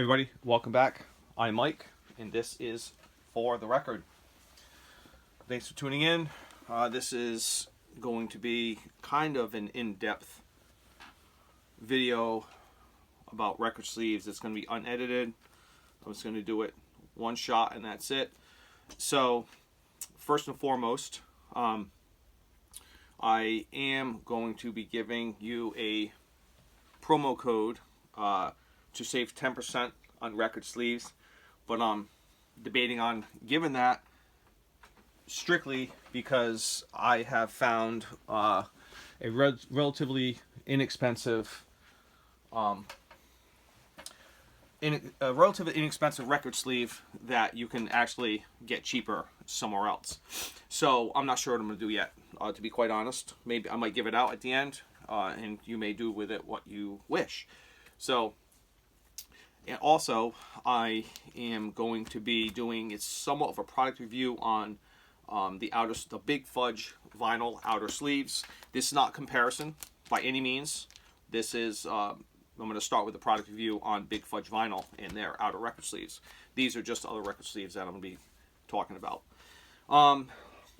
Everybody, welcome back. I'm Mike, and this is For the Record. Thanks for tuning in. This is going to be kind of an in-depth video about record sleeves. It's going to be unedited. I'm just going to do it one shot, and that's it. So, first and foremost, I am going to be giving you a promo code to save 10% on record sleeves, but I'm debating on giving that strictly because I have found a relatively inexpensive record sleeve that you can actually get cheaper somewhere else. So I'm not sure what I'm going to do yet, to be quite honest. Maybe I might give it out at the end, and you may do with it what you wish. So, and also, I am going to be doing somewhat of a product review on the Big Fudge Vinyl outer sleeves. This is not comparison by any means. This is I'm going to start with a product review on Big Fudge Vinyl and their outer record sleeves. These are just other record sleeves that I'm going to be talking about.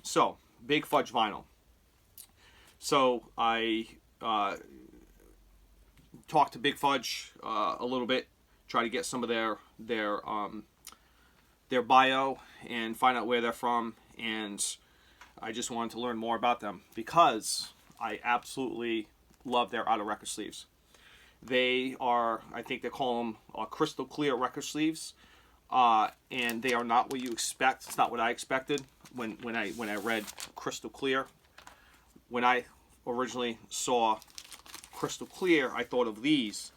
So, Big Fudge Vinyl. So, I talked to Big Fudge a little bit, try to get some of their bio and find out where they're from, and I just wanted to learn more about them because I absolutely love their outer record sleeves. They are, I think they call them crystal clear record sleeves, and they are not what you expect. It's not what I expected when I read crystal clear. When I originally saw crystal clear, I thought of these,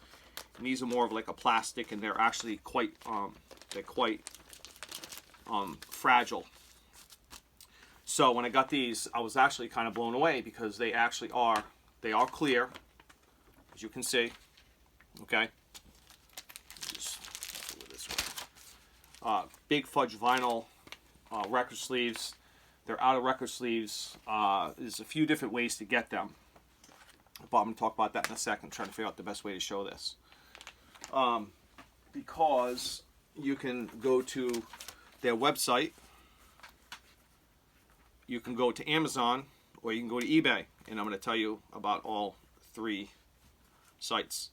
and these are more of like a plastic, and they're actually quite fragile. So when I got these, I was actually kind of blown away because they actually are clear, as you can see. Okay, just do it this way. Big Fudge Vinyl record sleeves. Their outer record sleeves. There's a few different ways to get them, but I'm going to talk about that in a second, trying to figure out the best way to show this. Because you can go to their website, you can go to Amazon, or you can go to eBay, and I'm going to tell you about all three sites.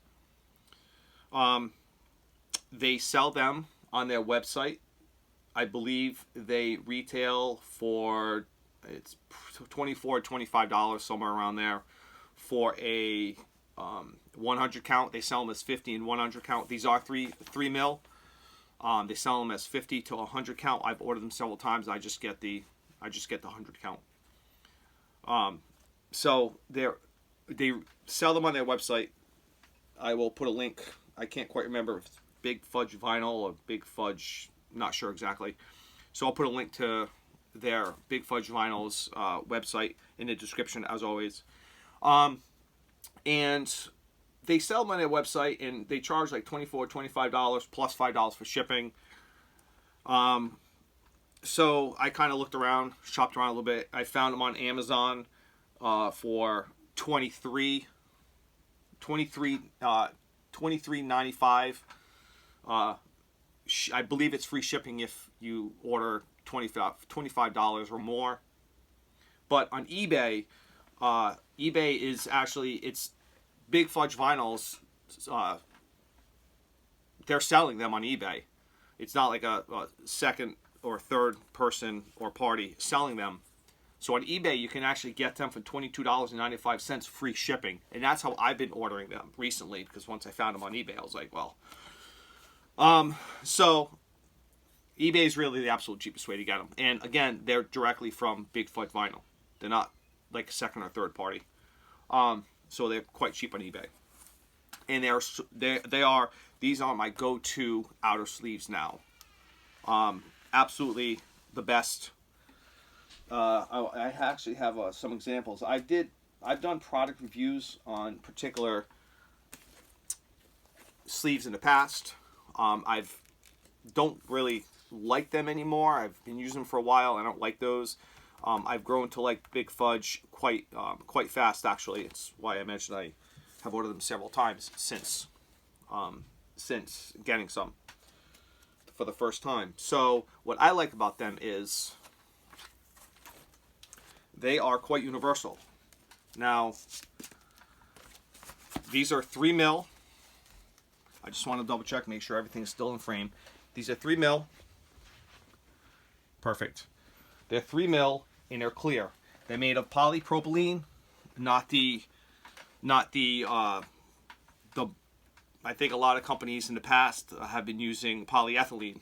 They sell them on their website. I believe they retail for it's $24, $25, somewhere around there, for a 100 count. They sell them as 50 and 100 count. These are 3 mil. They sell them as 50 to 100 count. I've ordered them several times. I just get the 100 count. So they sell them on their website. I will put a link. I can't quite remember if it's Big Fudge Vinyl or Big Fudge. Not sure exactly. So I'll put a link to their Big Fudge Vinyl's website in the description, as always. And they sell them on their website, and they charge like $24, $25 plus $5 for shipping. So I kind of looked around, shopped around a little bit. I found them on Amazon for $23.95. I believe it's free shipping if you order $25 or more. But on eBay, eBay is actually, it's Big Fudge Vinyls. They're selling them on eBay. It's not like a second or third person or party selling them. So on eBay, you can actually get them for $22.95 free shipping. And that's how I've been ordering them recently, because once I found them on eBay, I was like, well. So eBay is really the absolute cheapest way to get them. And again, they're directly from Big Fudge Vinyl. They're not like a second or third party. So they're quite cheap on eBay. And these are my go-to outer sleeves now. Absolutely the best. I actually have some examples. I've done product reviews on particular sleeves in the past. Don't really like them anymore. I've been using them for a while. I don't like those. I've grown to like Big Fudge quite fast, actually. It's why I mentioned I have ordered them several times since getting some. for the first time. So what I like about them is they are quite universal. Now, these are 3 mil. I just want to double check, make sure everything's still in frame. These are 3 mil. Perfect. They're 3 mil and they're clear. They're made of polypropylene, not the I think a lot of companies in the past have been using polyethylene,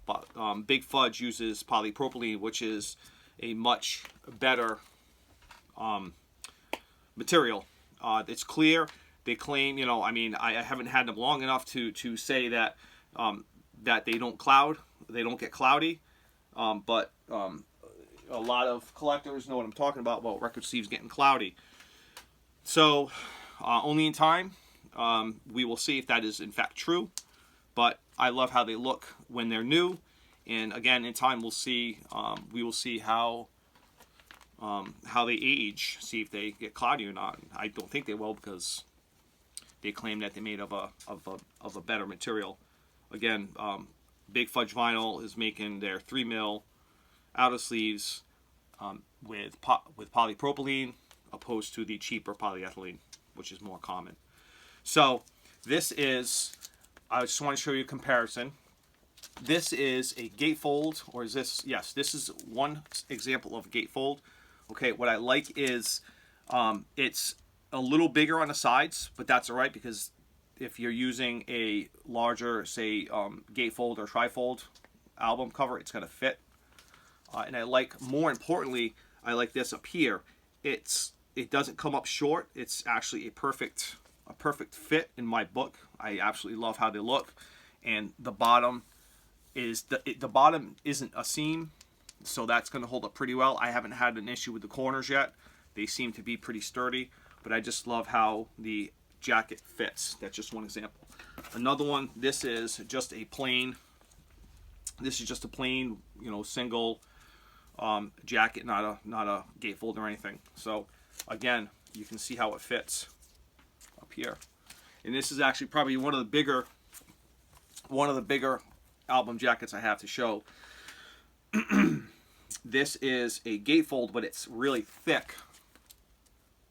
but Big Fudge uses polypropylene, which is a much better material. It's clear. They claim, you know, I mean, I haven't had them long enough to say that that they don't cloud, they don't get cloudy, but a lot of collectors know what I'm talking about record sleeves getting cloudy. So only in time we will see if that is in fact true, but I love how they look when they're new, and again in time we'll see. We will see how they age, see if they get cloudy or not. I don't think they will, because they claim that they're made of a better material. Again, Big Fudge Vinyl is making their 3 mil outer sleeves with polypropylene, opposed to the cheaper polyethylene, which is more common. So this is, I just want to show you a comparison. This is a gatefold, or is this, yes, this is one example of a gatefold. Okay, what I like is it's a little bigger on the sides, but that's all right, because if you're using a larger, say, gatefold or trifold album cover, it's going to fit. And I like, more importantly, I like this up here. It doesn't come up short. It's actually a perfect fit in my book. I absolutely love how they look. And the bottom is the bottom isn't a seam, so that's going to hold up pretty well. I haven't had an issue with the corners yet. They seem to be pretty sturdy, but I just love how the jacket fits. That's just one example. Another one, this is just a plain, you know, single jacket, not a gatefold or anything. So again, you can see how it fits up here. And this is actually probably one of the bigger album jackets I have to show. This is a gatefold, but it's really thick.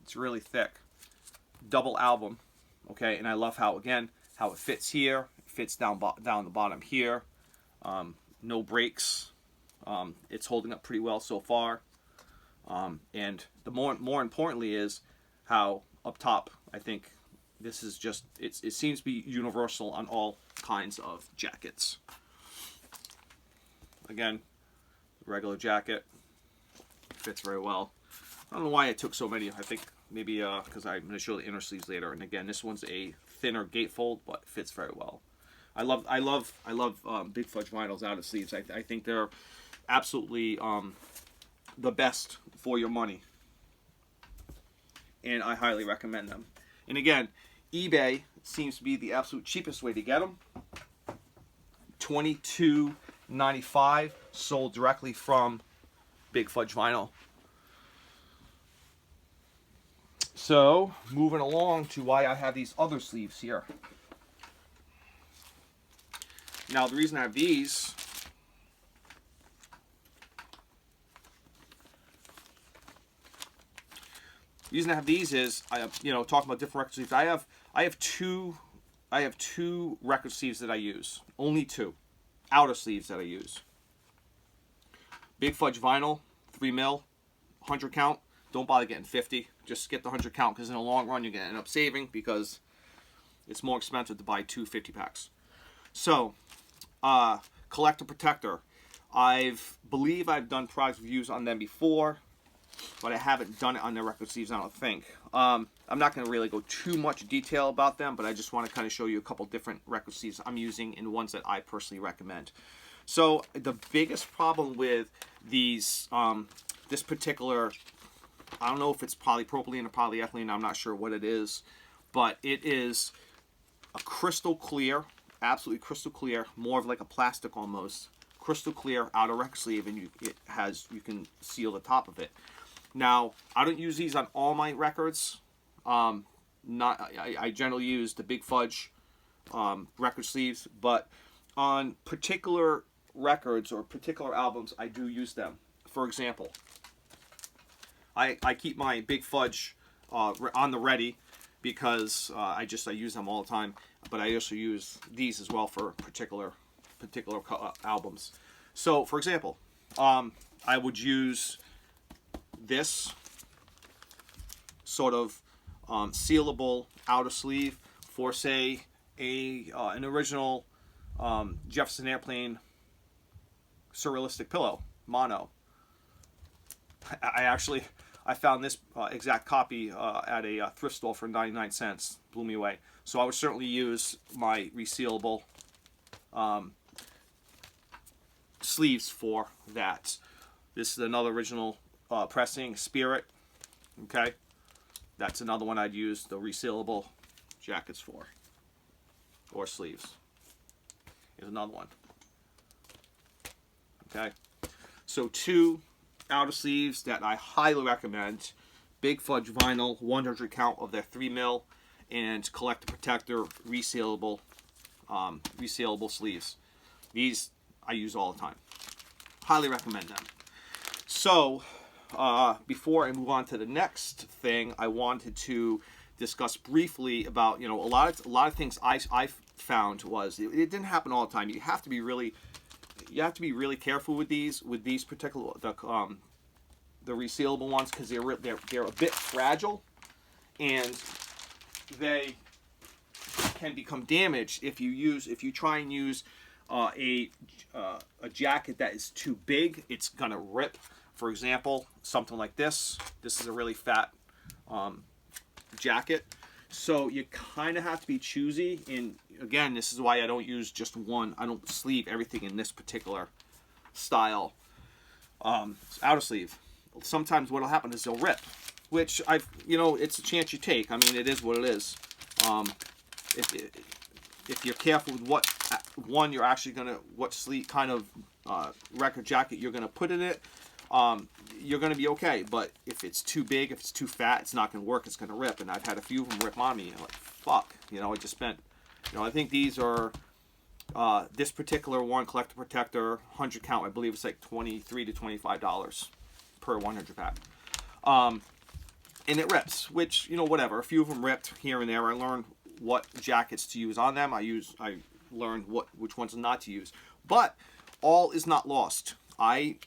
It's really thick. Double album. Okay, and I love how, again, how it fits here. It fits down the bottom here. No breaks. It's holding up pretty well so far. And the more importantly is how up top, I think this is just, it seems to be universal on all kinds of jackets. Again, regular jacket, fits very well. I don't know why I took so many. I think maybe because I'm going to show the inner sleeves later. And again, this one's a thinner gatefold, but it fits very well. I love Big Fudge Vinyl's outer sleeves. I think they're absolutely the best for your money, and I highly recommend them. And again, eBay seems to be the absolute cheapest way to get them. $22.95, sold directly from Big Fudge Vinyl. So, moving along to why I have these other sleeves here. Now, the reason I have these, is, you know, talking about different record sleeves. I have two record sleeves that I use. Only two outer sleeves that I use. Big Fudge Vinyl, 3 mil, 100 count. Don't bother getting 50. Just get the 100 count, because in the long run you're going to end up saving, because it's more expensive to buy 2 50-packs. So, Collector Protector. Believe I've done product reviews on them before, but I haven't done it on their record sleeves, I don't think. I'm not going to really go too much detail about them, but I just want to kind of show you a couple different record sleeves I'm using and ones that I personally recommend. So the biggest problem with these, this particular, I don't know if it's polypropylene or polyethylene, I'm not sure what it is, but it is a crystal clear, absolutely crystal clear, more of like a plastic almost, crystal clear outer record sleeve, and you can seal the top of it. Now, I don't use these on all my records. I generally use the Big Fudge record sleeves, but on particular records or particular albums, I do use them. For example, I keep my Big Fudge on the ready because I use them all the time. But I also use these as well for particular albums. So, for example, I would use this sort of sealable outer sleeve for, say, an original Jefferson Airplane Surrealistic Pillow mono. I found this exact copy at a thrift store for 99 cents. Blew me away. So I would certainly use my resealable sleeves for that. This is another original pressing, Spirit. Okay, that's another one I'd use the resealable jackets for, or sleeves. Here's another one. Okay, so two outer sleeves that I highly recommend: Big Fudge Vinyl 100 count of their 3mm and Collector Protector resealable sleeves. These I use all the time. Highly recommend them. So before I move on to the next thing, I wanted to discuss briefly about, a lot of things I found was it didn't happen all the time. You have to be really careful with these particular the resealable ones, because they're a bit fragile, and they can become damaged if you try and use a jacket that is too big. It's gonna rip. For example, something like this. This is a really fat jacket, so you kind of have to be choosy. And again, this is why I don't use just one. I don't sleeve everything in this particular style outer sleeve. Sometimes what'll happen is they'll rip, which it's a chance you take. I mean, it is what it is. If you're careful with what sleeve kind of record jacket you're gonna put in it, you're gonna be okay. But if it's too big, if it's too fat, it's not gonna work. It's gonna rip, and I've had a few of them rip on me. I'm like, fuck, I just spent, I think these are this particular one, Collector Protector 100 count. I believe it's like $23 to $25 per 100 pack. And it rips, which, whatever. A few of them ripped here and there. I learned what jackets to use on them. I learned which ones not to use. But all is not lost. I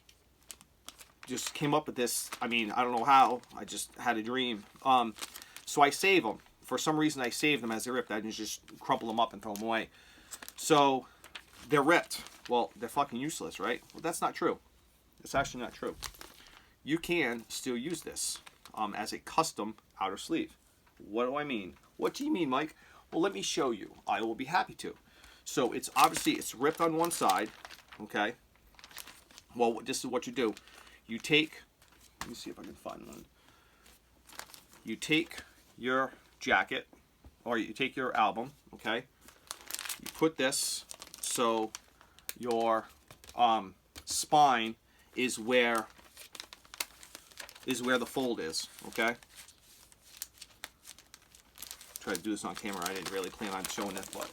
just came up with this. I mean, I don't know how. I just had a dream. So I save them. For some reason, I save them as they ripped. I didn't just crumple them up and throw them away. So they're ripped. Well, they're fucking useless, right? Well, that's not true. It's actually not true. You can still use this as a custom outer sleeve. What do I mean? What do you mean, Mike? Well, let me show you. I will be happy to. So it's ripped on one side, okay? Well, this is what you do. You take, let me see if I can find one. You take your jacket, or you take your album, okay? You put this so your spine is where the fold is, okay? Try to do this on camera. I didn't really plan on showing this, but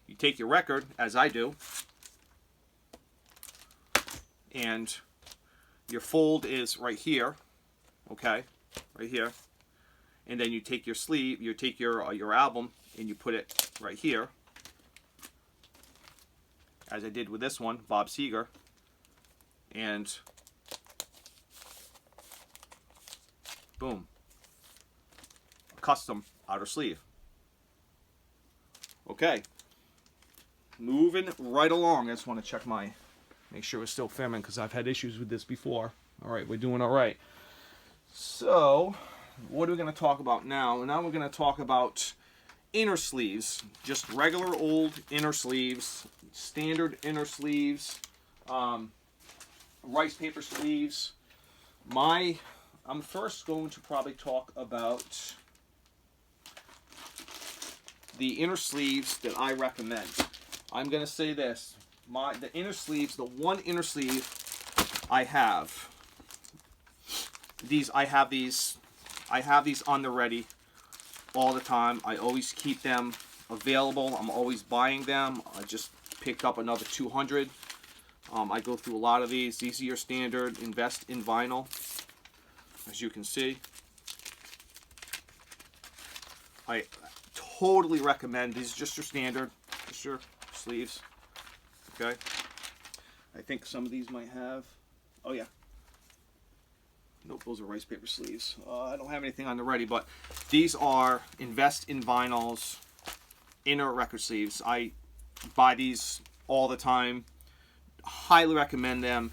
you take your record, as I do, and your fold is right here, okay, right here, and then you take your sleeve, you take your album, and you put it right here, as I did with this one, Bob Seger, and boom, a custom outer sleeve. Okay, moving right along. I just want to check make sure it's still filming, because I've had issues with this before. All right, we're doing all right. So, what are we going to talk about now? Now we're going to talk about inner sleeves, just regular old inner sleeves, standard inner sleeves, rice paper sleeves. I'm first going to probably talk about the inner sleeves that I recommend. I'm going to say this. The inner sleeves, the one inner sleeve I have I have these on the ready all the time. I always keep them available. I'm always buying them. I just picked up another 200. I go through a lot of these. These are your standard Invest in Vinyl, as you can see. I totally recommend these. Just your standard, just your sleeves. Okay. I think some of these might have. Oh yeah. Nope, those are rice paper sleeves. I don't have anything on the ready, but these are Invest in Vinyl's inner record sleeves. I buy these all the time. Highly recommend them.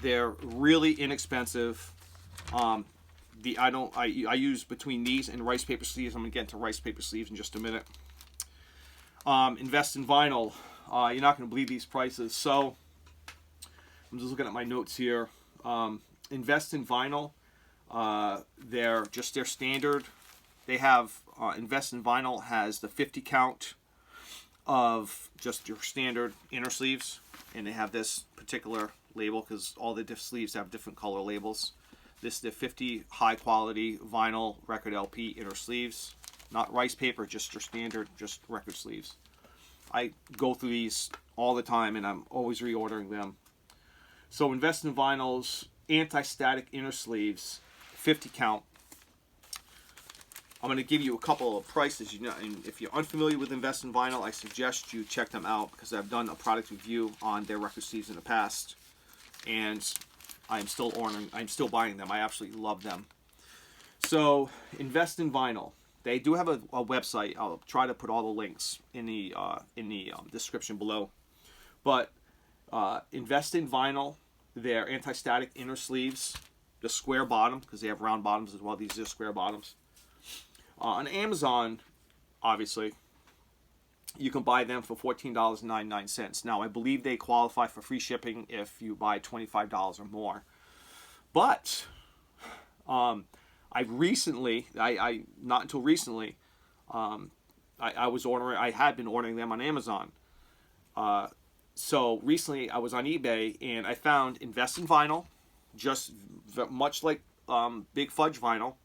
They're really inexpensive. I use between these and rice paper sleeves. I'm gonna get into rice paper sleeves in just a minute. Invest in Vinyl. You're not gonna believe these prices. So I'm just looking at my notes here. Invest in Vinyl. They're just their standard. They have Invest in Vinyl has the 50 count of just your standard inner sleeves, and they have this particular label because all the different sleeves have different color labels. This is the 50 high quality vinyl record LP inner sleeves, not rice paper, just your standard, just record sleeves. I go through these all the time, and I'm always reordering them. So Invest in Vinyl's anti-static inner sleeves, 50 count. I'm going to give you a couple of prices. You know, and if you're unfamiliar with Invest in Vinyl, I suggest you check them out because I've done a product review on their record sleeves in the past, and I'm still buying them. I absolutely love them. So Invest in Vinyl. They do have a website. I'll try to put all the links in the description below. But Invest in Vinyl, their anti-static inner sleeves, the square bottom, because they have round bottoms as well. These are square bottoms. On Amazon, obviously, you can buy them for $14.99. Now, I believe they qualify for free shipping if you buy $25 or more. But not until recently, I had been ordering them on Amazon. So recently I was on eBay and I found Invest in Vinyl, just much like Big Fudge Vinyl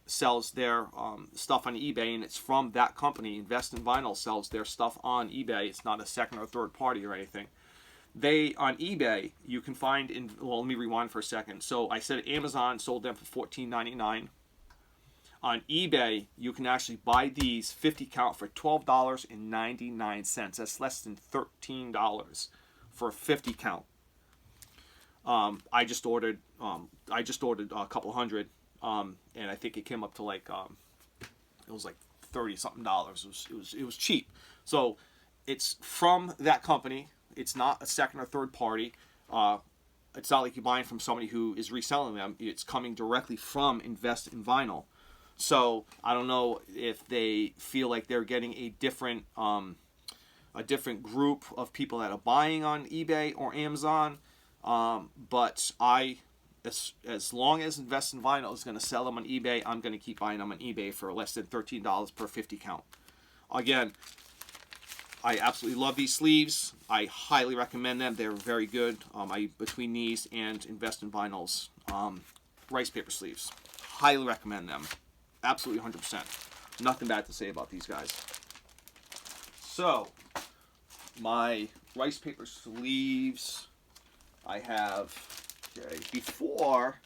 sells their stuff on eBay, and it's from that company. Invest in Vinyl sells their stuff on eBay. It's not a second or third party or anything. They, on eBay, you can find well, let me rewind for a second. So I said Amazon sold them for $14.99. On eBay, you can actually buy these 50 count for $12.99. That's less than $13 for a 50 count. I just ordered a couple hundred, and I think it came up to like it was like $30 something. It was cheap. So it's from that company. It's not a second or third party. It's not like you're buying from somebody who is reselling them. It's coming directly from Invest in Vinyl. So I don't know if they feel like they're getting a different group of people that are buying on eBay or Amazon. But as long as Invest in Vinyl is going to sell them on eBay, I'm going to keep buying them on eBay for less than $13 per 50 count. Again, I absolutely love these sleeves. I highly recommend them. They're very good. Between these and Invest in Vinyl's rice paper sleeves, highly recommend them. Absolutely 100%. Nothing bad to say about these guys. So, my rice paper sleeves I have. Okay, before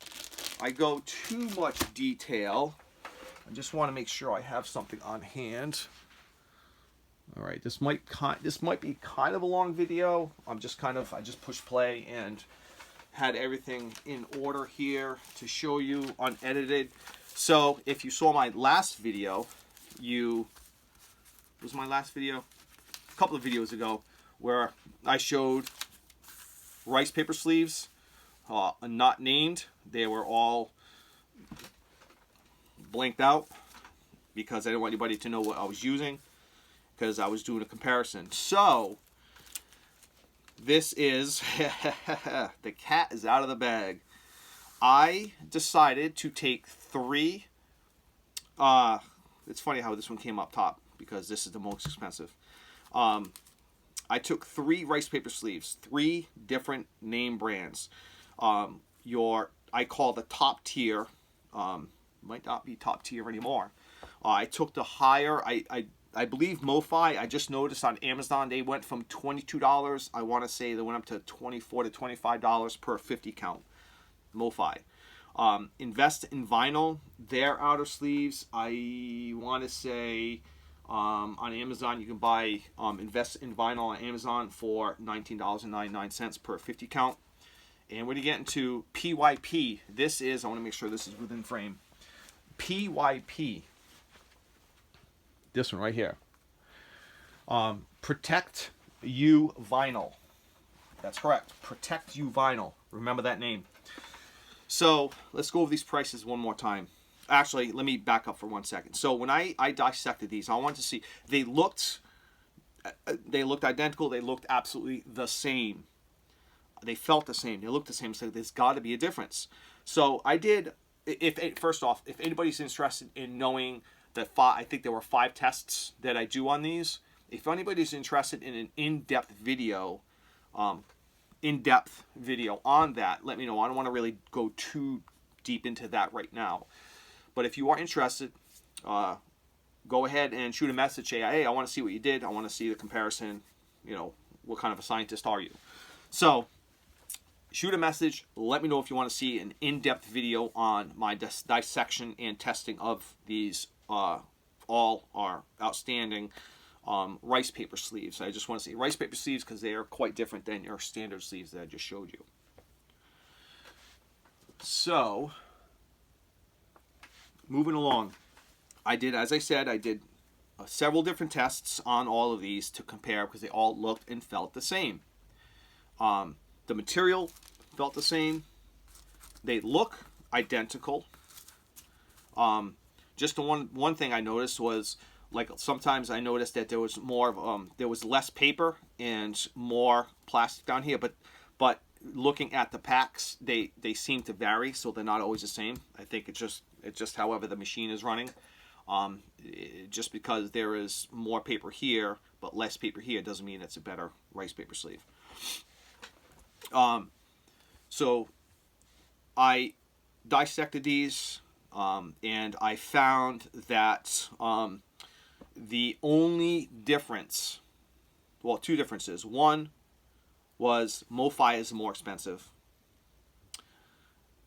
I go too much detail, I just want to make sure I have something on hand. All right, this might be kind of a long video. I just pushed play and had everything in order here to show you unedited. So if you saw my last video, a couple of videos ago, where I showed rice paper sleeves, not named. They were all blanked out because I didn't want anybody to know what I was using, because I was doing a comparison. So this is the cat is out of the bag. I decided to take three. It's funny how this one came up top because this is the most expensive. I took three rice paper sleeves, three different name brands. I call the top tier might not be top tier anymore. I took the higher. I believe MoFi, I just noticed on Amazon, they went from $22. I want to say they went up to $24 to $25 per 50 count. MoFi. Invest in Vinyl, their outer sleeves, I want to say on Amazon you can buy Invest in Vinyl on Amazon for $19.99 per 50 count. And we're going to get into PYP. This is, I want to make sure this is within frame. PYP. This one right here. Protect You Vinyl. That's correct. Protect You Vinyl. Remember that name. So let's go over these prices one more time. Actually, let me back up for 1 second. So when I dissected these, I wanted to see, they looked identical. They looked absolutely the same. They felt the same. They looked the same. So there's got to be a difference. So I did. First off, if anybody's interested in knowing that, I think there were 5 tests that I do on these. If anybody's interested in an in-depth video on that, let me know. I don't want to really go too deep into that right now. But if you are interested, go ahead and shoot a message. Say, hey, I want to see what you did. I want to see the comparison. You know, what kind of a scientist are you? So shoot a message. Let me know if you want to see an in-depth video on my dissection and testing of these all are outstanding rice paper sleeves. I just want to see rice paper sleeves because they are quite different than your standard sleeves that I just showed you. So, moving along, as I said, I did several different tests on all of these to compare because they all looked and felt the same. The material felt the same. They look identical. Just the one thing I noticed was, like, sometimes I noticed that there was more of there was less paper and more plastic down here, but looking at the packs, they seem to vary, so they're not always the same. I think it's just however the machine is running. Just because there is more paper here but less paper here doesn't mean it's a better rice paper sleeve. So I dissected these. And I found that the only difference, well, 2 differences. One was MoFi is more expensive.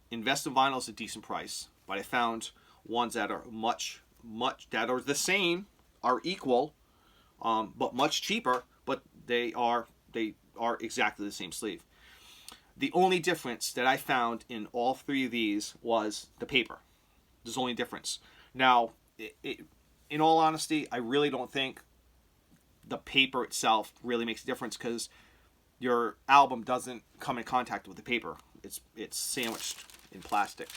Invest in Vinyl is a decent price, but I found ones that are that are the same, are equal, but much cheaper, but they are exactly the same sleeve. The only difference that I found in all 3 of these was the paper. There's only difference. Now, in all honesty, I really don't think the paper itself really makes a difference because your album doesn't come in contact with the paper. It's sandwiched in plastic.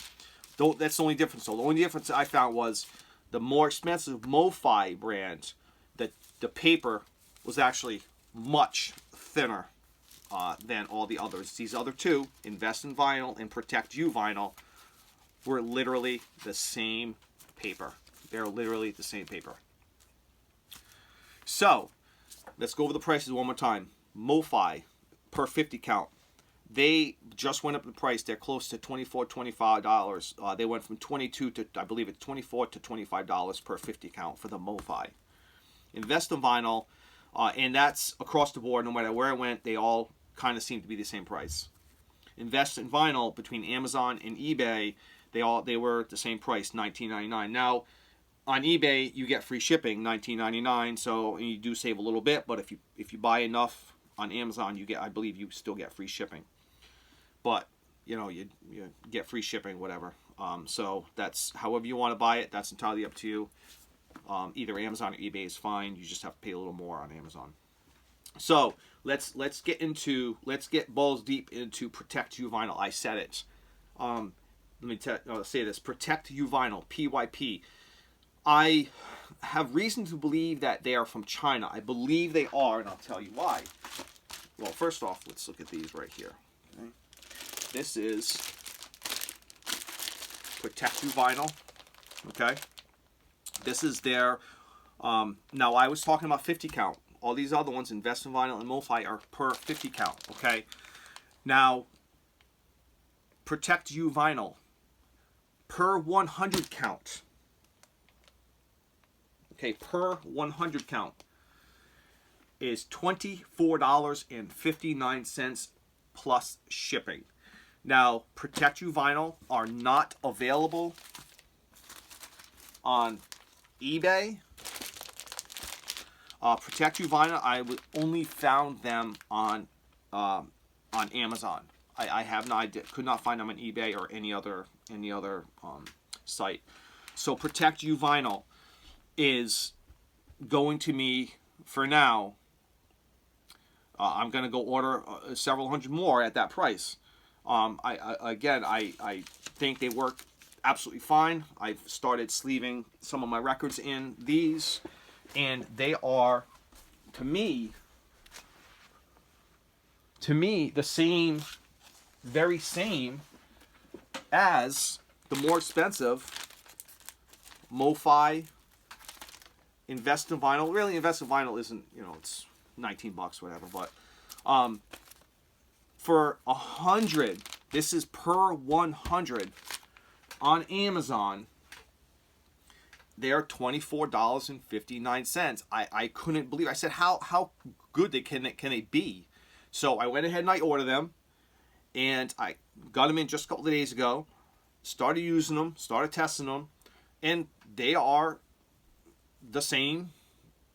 That's the only difference. So the only difference I found was the more expensive MoFi brand, that the paper was actually much thinner than all the others. These other 2, Invest in Vinyl and Protect You Vinyl, were literally the same paper. They're literally the same paper. So, let's go over the prices one more time. MoFi, per 50 count. They just went up in price. They're close to $24, $25. They went from $22 to, I believe it's $24 to $25 per 50 count for the MoFi. Invest in Vinyl, and that's across the board. No matter where it went, they all kind of seem to be the same price. Invest in Vinyl, between Amazon and eBay, they were the same price, $19.99. Now, on eBay, you get free shipping, $19.99. So you do save a little bit, but if you buy enough on Amazon, I believe you still get free shipping. But you get free shipping, whatever. So that's however you want to buy it. That's entirely up to you. Either Amazon or eBay is fine. You just have to pay a little more on Amazon. So let's get balls deep into Protect You Vinyl. I said it. Let me say this. Protect You Vinyl, PYP. I have reason to believe that they are from China. I believe they are, and I'll tell you why. Well, first off, let's look at these right here. Okay. This is Protect You Vinyl. Okay. This is their, now I was talking about 50 count. All these other ones, Invest in Vinyl and MoFi, are per 50 count. Okay. Now, Protect You Vinyl. per 100 count. Okay, per 100 count is $24.59 plus shipping. Now, Protect You Vinyl are not available on eBay. Protect You Vinyl, I only found them on Amazon. I could not find them on eBay or any other site. So Protect You Vinyl is going to me for now. I'm going to go order several hundred more at that price. I think they work absolutely fine. I've started sleeving some of my records in these, and they are, to me, the same, very same as the more expensive MoFi Invest in Vinyl. Really, Invest in Vinyl isn't, it's $19, whatever, but for 100, this is per 100 on Amazon, they are $24.59. I couldn't believe it. I said, how good can they be? So I went ahead and I ordered them, and I got them in just a couple of days ago, started using them, started testing them, and they are the same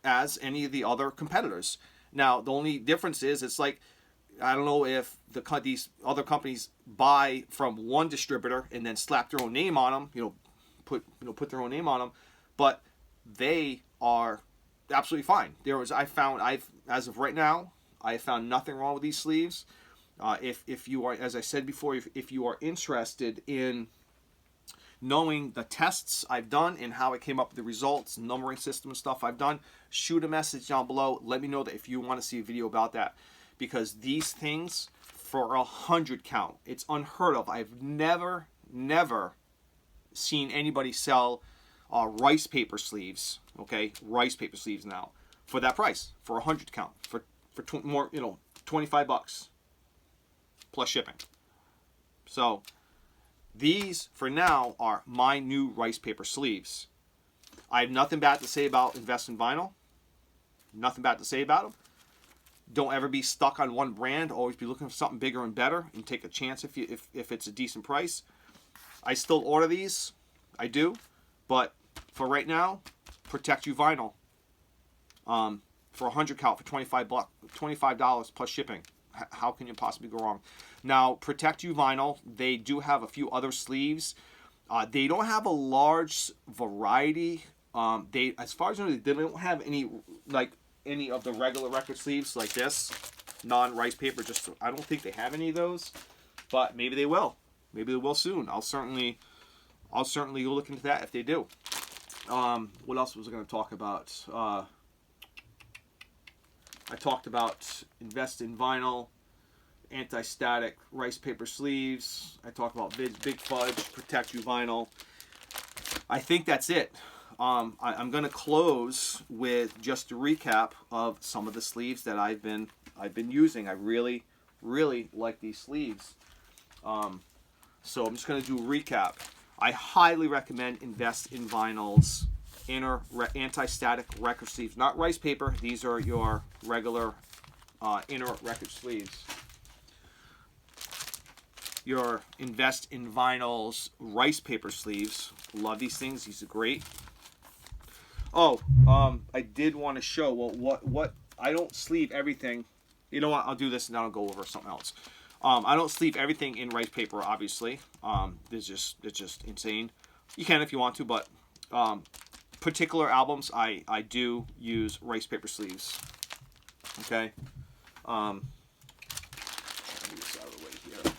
as any of the other competitors. Now, the only difference is, it's like, I don't know if these other companies buy from one distributor and then slap their own name on them, put their own name on them, but they are absolutely fine. As of right now, I found nothing wrong with these sleeves. If you are, as I said before, if you are interested in knowing the tests I've done and how I came up with the results, numbering system and stuff I've done, shoot a message down below. Let me know that if you want to see a video about that, because these things for 100 count, it's unheard of. I've never seen anybody sell rice paper sleeves. Okay, rice paper sleeves now for that price, for 100 count, for more, $25 plus shipping. So these, for now, are my new rice paper sleeves. I have nothing bad to say about Invest in Vinyl. Nothing bad to say about them. Don't ever be stuck on one brand. Always be looking for something bigger and better, and take a chance if it's a decent price. I still order these. I do. But for right now, Protect You Vinyl. For 100 count for $25 plus shipping. How can you possibly go wrong? Now, Protect You Vinyl, they do have a few other sleeves. They don't have a large variety. As far as I know, they don't have any of the regular record sleeves like this, non-rice paper. I don't think they have any of those, but maybe they will. Maybe they will soon. I'll certainly go look into that if they do. What else was I going to talk about? I talked about Invest in Vinyl, anti-static rice paper sleeves. I talked about Big Fudge, Protect You Vinyl. I think that's it. I'm going to close with just a recap of some of the sleeves that I've been using. I really like these sleeves. So I'm just going to do a recap. I highly recommend Invest in Vinyl's inner anti-static record sleeves. Not rice paper. These are your regular inner record sleeves. Your Invest in Vinyl's rice paper sleeves. Love these things. These are great. Oh, I did want to show, what I don't sleeve everything. You know what? I'll do this and then I'll go over something else. I don't sleeve everything in rice paper, obviously. It's just insane. You can if you want to, but particular albums, I do use rice paper sleeves. Okay. Let me get this out of the way here.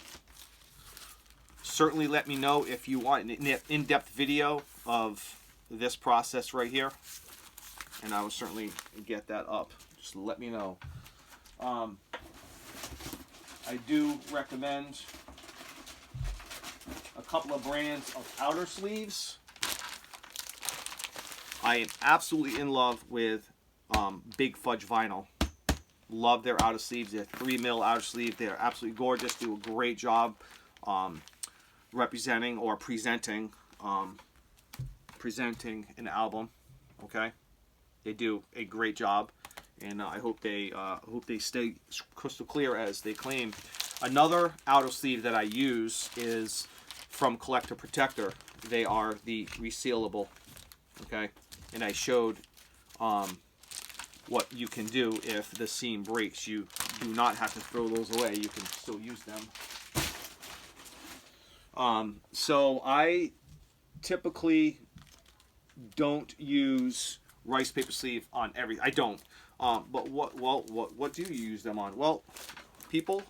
Certainly let me know if you want an in-depth video of this process right here, and I will certainly get that up. Just let me know. I do recommend a couple of brands of outer sleeves. I am absolutely in love with Big Fudge Vinyl. Love their outer sleeves. They're 3mm outer sleeve. They're absolutely gorgeous. Do a great job. representing or presenting an album. Okay, they do a great job, and I hope they stay crystal clear as they claim. Another outer sleeve that I use is from Collector Protector. They are the resealable. Okay, and I showed what you can do if the seam breaks. You do not have to throw those away. You can still use them. So I typically don't use rice paper sleeve on everything. I don't. But what do you use them on? Well, people,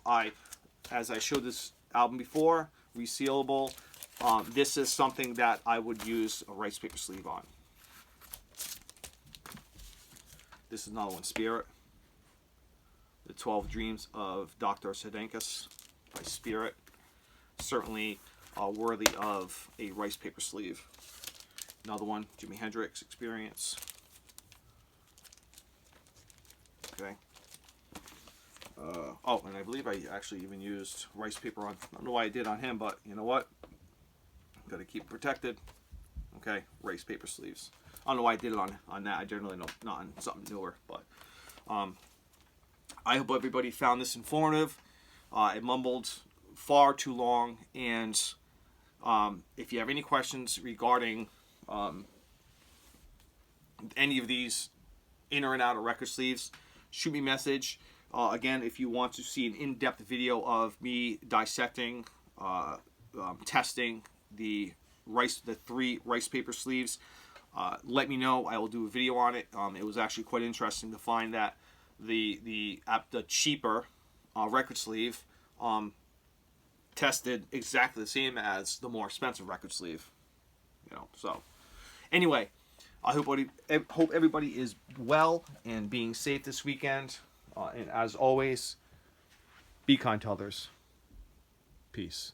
as I showed this album before, resealable. This is something that I would use a rice paper sleeve on. This is another one, Spirit. The 12 Dreams of Dr. Sedenkus by Spirit. Certainly worthy of a rice paper sleeve. Another one, Jimi Hendrix Experience. Okay. Oh, and I believe I actually even used rice paper on, I don't know why I did on him, but you know what? Got to keep it protected. Okay, rice paper sleeves. I don't know why I did it on that. I generally don't, not on something newer, but I hope everybody found this informative. I mumbled far too long, and if you have any questions regarding any of these inner and outer record sleeves, shoot me a message. Again, if you want to see an in-depth video of me dissecting, testing the 3 rice paper sleeves, let me know. I will do a video on it. It was actually quite interesting to find that the cheaper record sleeve tested exactly the same as the more expensive record sleeve. You know, so anyway, I hope everybody is well and being safe this weekend. And as always, be kind to others. Peace.